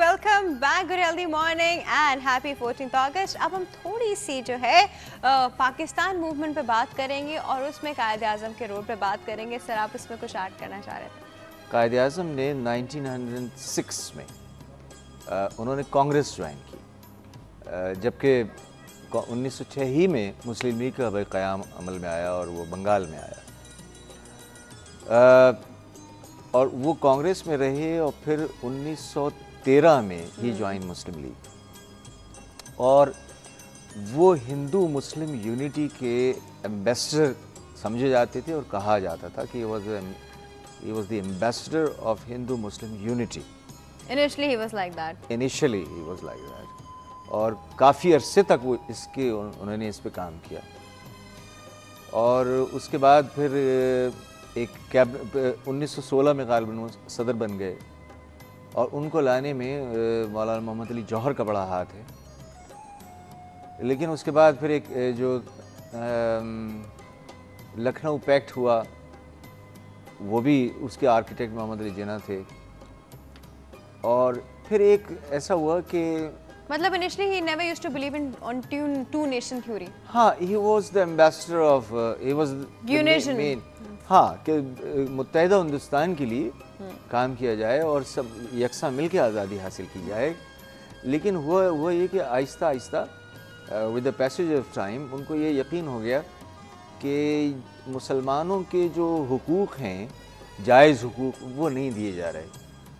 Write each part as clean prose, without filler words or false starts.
Welcome back, good healthy morning and happy 14th अगस्त। अब हम थोड़ी सी जो है पाकिस्तान मूवमेंट पे बात करेंगे और उसमें कायद आज़म के रोल पे बात करेंगे। सर, आप इसमें कुछ ऐड करना चाह रहे थे? कायद आज़म ने 1906 में उन्होंने कांग्रेस ज्वाइन की, जबकि 1906 ही में मुस्लिम लीग का क़याम अमल में आया और वो बंगाल में आया। और वो कांग्रेस में रहे और फिर 1913 में ही ज्वाइन मुस्लिम लीग, और वो हिंदू मुस्लिम यूनिटी के एम्बेसडर समझे जाते थे और कहा जाता था कि he was the ambassador of Hindu Muslim unity. Initially he was like that. Initially he was like that. और काफ़ी अरसे तक वो उन्होंने इस पे काम किया। और उसके बाद फिर एक 1916 में गालिबन सदर बन गए और उनको लाने में मौलाना मोहम्मद अली जौहर का बड़ा हाथ है। लेकिन उसके बाद फिर एक जो लखनऊ पैक्ट हुआ, वो भी उसके आर्किटेक्ट मोहम्मद अली जिन्ना थे। और फिर एक ऐसा हुआ कि मतलब initially he never used to believe in on two nation theory. हाँ, he was the ambassador of he was Unison. main, हाँ, कि मुत्तहिदा हिंदुस्तान के लिए काम किया जाए और सब यकसा मिल के आज़ादी हासिल की जाए। लेकिन हुआ ये कि Aahista Aahista with the passage of time उनको ये यकीन हो गया कि मुसलमानों के जो हुकूक हैं, जायज़ हुकूक, वो नहीं दिए जा रहे।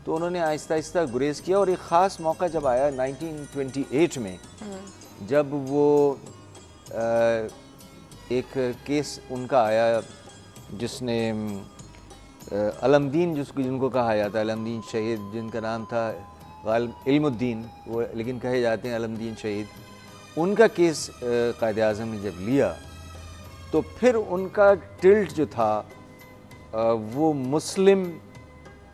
तो उन्होंने आहिस्ता आहिस्ता गुरेज किया। और एक ख़ास मौका जब आया 1928 में, जब वो एक केस उनका आया जिसने अलमदीन, जिनको कहा जाता है अलमदीन शहीद, जिनका नाम था इल्मुद्दीन, वो लेकिन कहे जाते हैं अलमदीन शहीद, उनका केस कायद आज़म ने जब लिया तो फिर उनका टिल्ट जो था वो मुस्लिम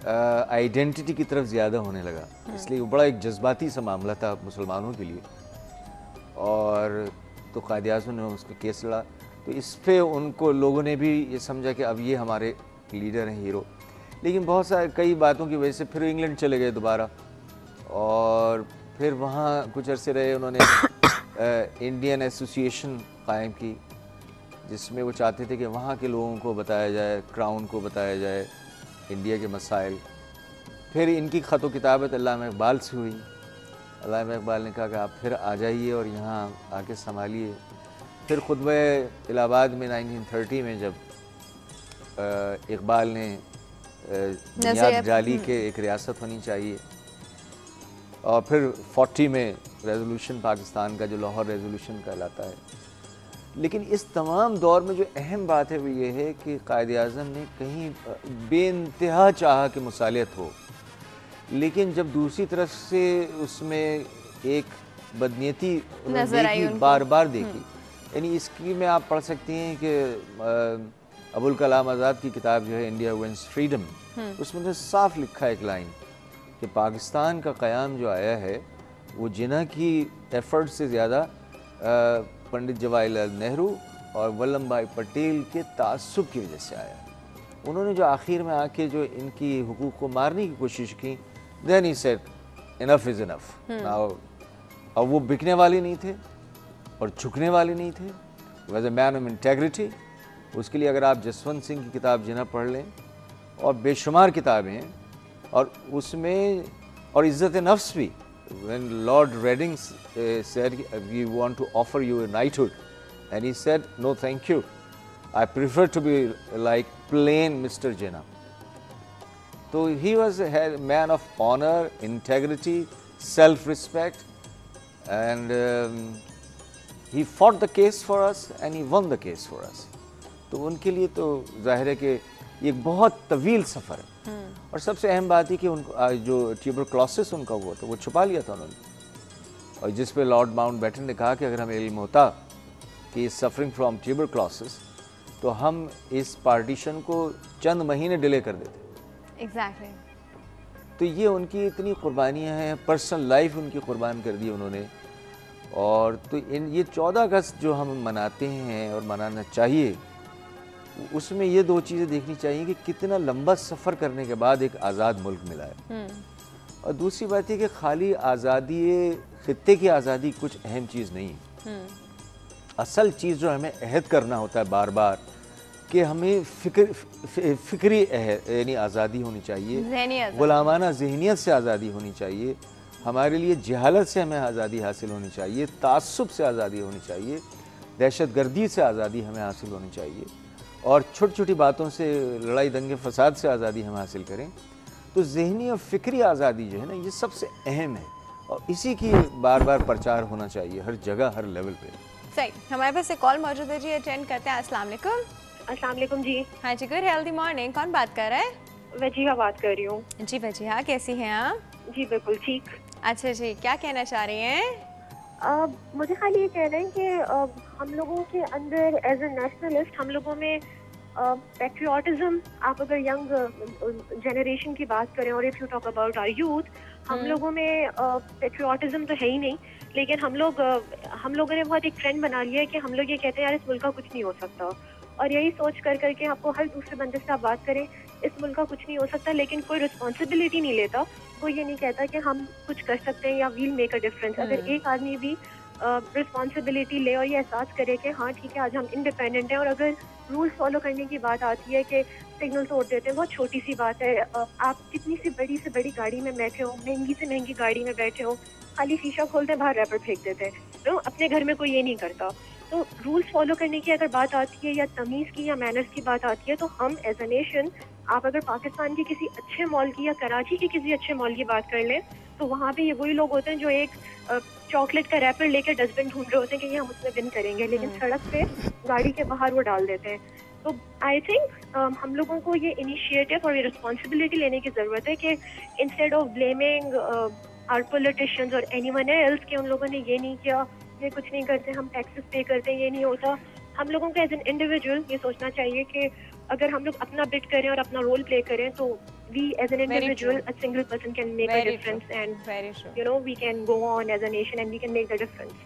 आइडेंटिटी की तरफ ज़्यादा होने लगा। इसलिए वो बड़ा एक जज्बाती सा मामला था मुसलमानों के लिए। और तो कायद आज़म ने उसका केस लड़ा। तो इस पे उनको लोगों ने भी ये समझा कि अब ये हमारे लीडर हैं, हीरो। लेकिन बहुत सारे कई बातों की वजह से फिर इंग्लैंड चले गए दोबारा, और फिर वहाँ कुछ अरसे रहे। उन्होंने इंडियन एसोसिएशन कायम की, जिसमें वो चाहते थे कि वहाँ के लोगों को बताया जाए, क्राउन को बताया जाए इंडिया के मसाइल। फिर इनकी ख़त व किताबत अल्लामा इकबाल से हुई। अल्लामा इकबाल ने कहा कि आप फिर आ जाइए और यहाँ आके संभालिए। फिर खुतबा इलाहाबाद में 1930 में जब इकबाल ने बुनियाद डाली कि एक रियासत होनी चाहिए, और फिर 40 में रेजोल्यूशन पाकिस्तान का, जो लाहौर रेजोल्यूशन कहलाता है। लेकिन इस तमाम दौर में जो अहम बात है वो ये है कि कायद आज़म ने कहीं बेइंतहा चाहा कि मुसालियत हो, लेकिन जब दूसरी तरफ से उसमें एक बदनीयती देखी, बार बार देखी। यानी इसकी में आप पढ़ सकती हैं कि अबुल कलाम आज़ाद की किताब जो है इंडिया विंस फ्रीडम, उसमें तो साफ लिखा है एक लाइन कि पाकिस्तान का क़याम जो आया है वो जिन्ना की एफ़र्ट से ज़्यादा पंडित जवाहरलाल नेहरू और वल्लभ भाई पटेल के तासुब की वजह से आया। उन्होंने जो आखिर में आके जो इनकी हुकूक को मारने की कोशिश की, then he said enough is enough now. और वो बिकने वाले नहीं थे और झुकने वाले नहीं थे। Was a man of integrity. उसके लिए अगर आप जसवंत सिंह की किताब जिन्ना पढ़ लें, और बेशुमार किताबें हैं, और उसमें और इज़्ज़त नफ्स भी। When Lord Reading said, "We want to offer you a knighthood," and he said, "No, thank you. I prefer to be like plain Mr. Jinnah." So he was a man of honor, integrity, self-respect, and he fought the case for us, and he won the case for us. तो उनके लिए तो जाहिर है कि ये एक बहुत तवील सफ़र है। और सबसे अहम बात है कि उनको जो ट्यूबरक्लोसिस उनका हुआ था वो छुपा लिया था उन्होंने, और जिस पे लॉर्ड माउंटबेटन ने कहा कि अगर हमें इल्म होता कि सफरिंग फ्रॉम ट्यूबरक्लोसिस तो हम इस पार्टीशन को चंद महीने डिले कर देते। एग्जैक्टली। तो ये उनकी इतनी कुर्बानियाँ हैं, पर्सनल लाइफ उनकी कुर्बान कर दी उन्होंने। और तो ये 14 अगस्त जो हम मनाते हैं और मनाना चाहिए, उसमें ये दो चीज़ें देखनी चाहिए कि कितना लंबा सफ़र करने के बाद एक आज़ाद मुल्क मिला है। और दूसरी बात है कि खाली आज़ादी, खित्ते की आज़ादी कुछ अहम चीज़ नहीं है। असल चीज़ जो हमें अहद करना होता है बार बार कि हमें फिक्री यानी आज़ादी होनी चाहिए, गुलामाना जहनीत से आज़ादी होनी चाहिए, हमारे लिए जहालत से हमें आज़ादी हासिल होनी चाहिए, तासुब से आज़ादी होनी चाहिए, दहशत गर्दी से आज़ादी हमें हासिल होनी चाहिए, और छोटी छोटी बातों से, लड़ाई दंगे फसाद से आज़ादी हम हासिल करें। तो जहनी और फ़िक्री आज़ादी जो है ना, ये सबसे अहम है और इसी की बार बार प्रचार होना चाहिए हर जगह, हर लेवल पे। सही। हमारे पास एक कॉल मौजूद है जी, अटेंड करते हैं। अस्सलाम वालेकुम। अस्सलाम वालेकुम जी। हाँ जी, गुड हेल्दी मॉर्निंग। कौन बात कर रहा है? वजीहा बात कर रही हूँ। जी वजीहा, कैसी हैं आप? जी बिल्कुल ठीक। अच्छा जी, क्या कहना चाह रही हैं? मुझे खाली ये कहना है कि हम लोगों के अंदर एज ए नेशनलिस्ट हम लोगों में पैट्रियोटिज्म, आप अगर यंग जनरेशन की बात करें और if you talk about our youth, हम लोगों में पैट्रियोटिज्म तो है ही नहीं, लेकिन हम लोगों ने बहुत एक ट्रेंड बना लिया है कि हम लोग ये कहते हैं यार इस मुल्क का कुछ नहीं हो सकता, और यही सोच कर करके आपको हर दूसरे बंदे से आप बात करें इस मुल्क का कुछ नहीं हो सकता, लेकिन कोई रिस्पॉन्सिबिलिटी नहीं लेता, कोई ये नहीं कहता कि हम कुछ कर सकते हैं या वील मेक अ डिफरेंस। अगर एक आदमी भी रिस्पॉन्सिबिलिटी ले और ये एहसास करे कि हाँ ठीक है आज हम इंडिपेंडेंट हैं, और अगर रूल्स फॉलो करने की बात आती है कि सिग्नल तोड़ देते हैं, बहुत छोटी सी बात है, आप कितनी से बड़ी गाड़ी में बैठे हो, महंगी से महंगी गाड़ी में बैठे हो, खाली शीशा खोलते हैं, बाहर रैपर फेंक देते हैं, तो अपने घर में कोई ये नहीं करता। तो रूल्स फॉलो करने की अगर बात आती है या तमीज़ की या मैनर्स की बात आती है, तो हम एज अ नेशन, आप अगर पाकिस्तान के किसी अच्छे मॉल की या कराची के किसी अच्छे मॉल की बात कर लें, तो वहाँ पे ये वही लोग होते हैं जो एक चॉकलेट का रैपर लेकर डस्टबिन ढूंढ रहे होते हैं कि ये हम उसमें बिन करेंगे, लेकिन सड़क पे गाड़ी के बाहर वो डाल देते हैं। तो आई थिंक हम लोगों को ये इनिशिएटिव और ये रिस्पॉन्सिबिलिटी लेने की ज़रूरत है कि instead of blaming our politicians और एनीवन एल्स कि उन लोगों ने ये नहीं किया, ये कुछ नहीं करते, हम टैक्सेस पे करते हैं, ये नहीं होता, हम लोगों को एज एन इंडिविजुअल ये सोचना चाहिए कि अगर हम लोग अपना बिट करें और अपना रोल प्ले करें, तो we as an individual, a single person can make a difference, and you know we can go on as a nation and we can make the difference.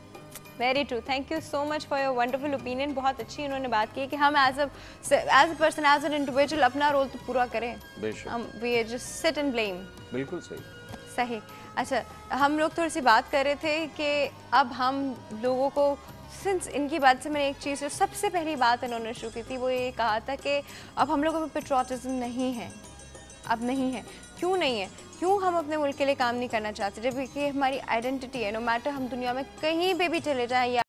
Very true. Thank you so much for your wonderful opinion. बहुत अच्छी उन्होंने बात की कि हम as a person, as an individual अपना role तो पूरा करें। हम we just sit and blame. बिल्कुल सही। सही। अच्छा, हम लोग थोड़ी सी बात कर रहे थे कि अब हम लोगों को, सिंस इनकी बात से मैंने एक चीज़, जो सबसे पहली बात इन्होंने शुरू की थी वो ये कहा था कि अब हम लोगों में पेट्रियोटिज्म नहीं है, अब नहीं है। क्यों नहीं है? क्यों हम अपने मुल्क के लिए काम नहीं करना चाहते, जबकि हमारी आइडेंटिटी है। नो मैटर हम दुनिया में कहीं पे भी चले जाएं या